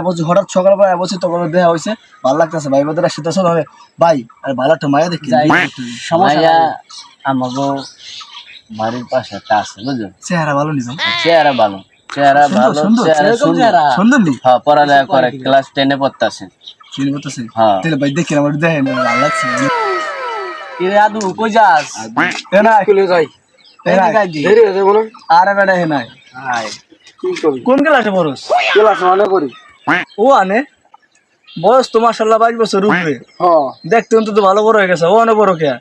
বলছি হঠাৎ সকালবেলা বলছি তখন দেওয়া হয়েছে ভালো লাগতেছে ভাই বোধরা শীত হবে ভাই আর ভালো একটা মায়া দেখি সমস্যা আমাগো বাড়ির পাশে একটা আছে বুঝছো চেহারা ভালো নি ভাই চেহারা ভালো চেহারা ভালো চেহারা সুন্দর নি হ্যাঁ পড়ালেখা করে ক্লাস 10 এ পড়তাছে চিনি বলতেছে হ্যাঁ তাহলে ভাই দেখি আমার দেখেন ভালো লাগছে কি রে আদু কই যাস এ না স্কুলে যাই দেরি হয়ে যাবো না আরে বেটা হে নাই হাই কি করি কোন ক্লাসে পড়স ক্লাস মনে করি ও আনে বয়স তো মাশাআল্লাহ 22 বছর উপরে হ্যাঁ দেখতে অন্তত ভালো বড় হয়ে গেছে ও অনেক বড় কে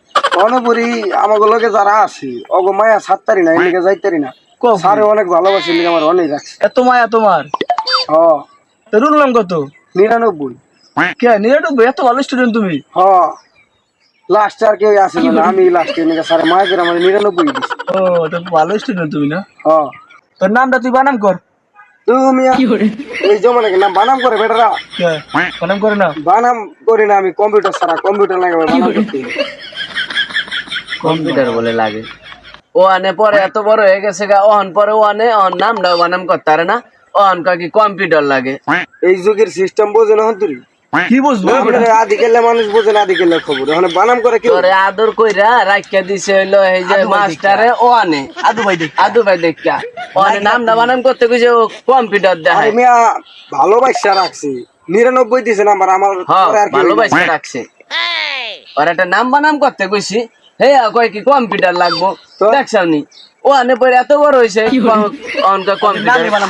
অনেকপুরি আমাকে লোকে যারা আছে অগো মায়া ছাড়তারি না এদিকে যাইতারি না স্যারে অনেক ভালোবাসি লিগে আমার অনেক রাখছে এত মায়া তোমার হ্যাঁ তো রুল নাম কত 99 কে 99 এত ভালো স্টুডেন্ট তুমি হ্যাঁ লাস্ট আর কেউ আসে না আমি লাস্টে নিকে স্যারে মায়া করে আমার 99 দিছি ও তো ভালো স্টুডেন্ট তুমি না হ্যাঁ তোর নামটা তুই বানাম কর তুমি এই জমানাকে নাম বানাম করে বেটারা কে বানাম করে না বানাম করি না আমি কম্পিউটার ছাড়া কম্পিউটার লাগাবে বানাম করতে কম্পিউটার বলে লাগে ও আনে পরে এত বড় হয়ে গেছে গা ওহন পরে ও আনে ওর নামটা বানাম করতে পারে না ওহন কি কম্পিউটার লাগে এই যুগের সিস্টেম বোঝে না হন্তরি কি বুঝবো আদি কেলে মানুষ বোঝে না আদি কেলে খবর এখন বানাম করে কি তোরে আদর কইরা রাখিয়া দিছে হইলো এই যে মাস্টারে ও আনে আদু ভাই দেখা ওনে নামটা বানাম করতে কইছে ও কম্পিউটার আরে দেখায় মিয়া ভালোবাসা রাখছি 99 দিছে নাম্বার আমার হ্যাঁ পরে আর কি ভালোবাসা রাখছে আর একটা নাম বানাম করতে কইছি হে কয় কি কম্পিউটার লাগবো দেখছাওনি ও আনে পরে এত বড় হইছে অনকা কম্পিউটার বানাম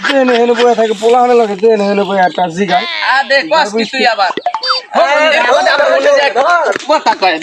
দেন হেনে বয়ে থাকে পোলাহানে লাগে দেন হেনে বয়ে একটা জিগায় আ দেখ বাস কি তুই আবার কথা কয়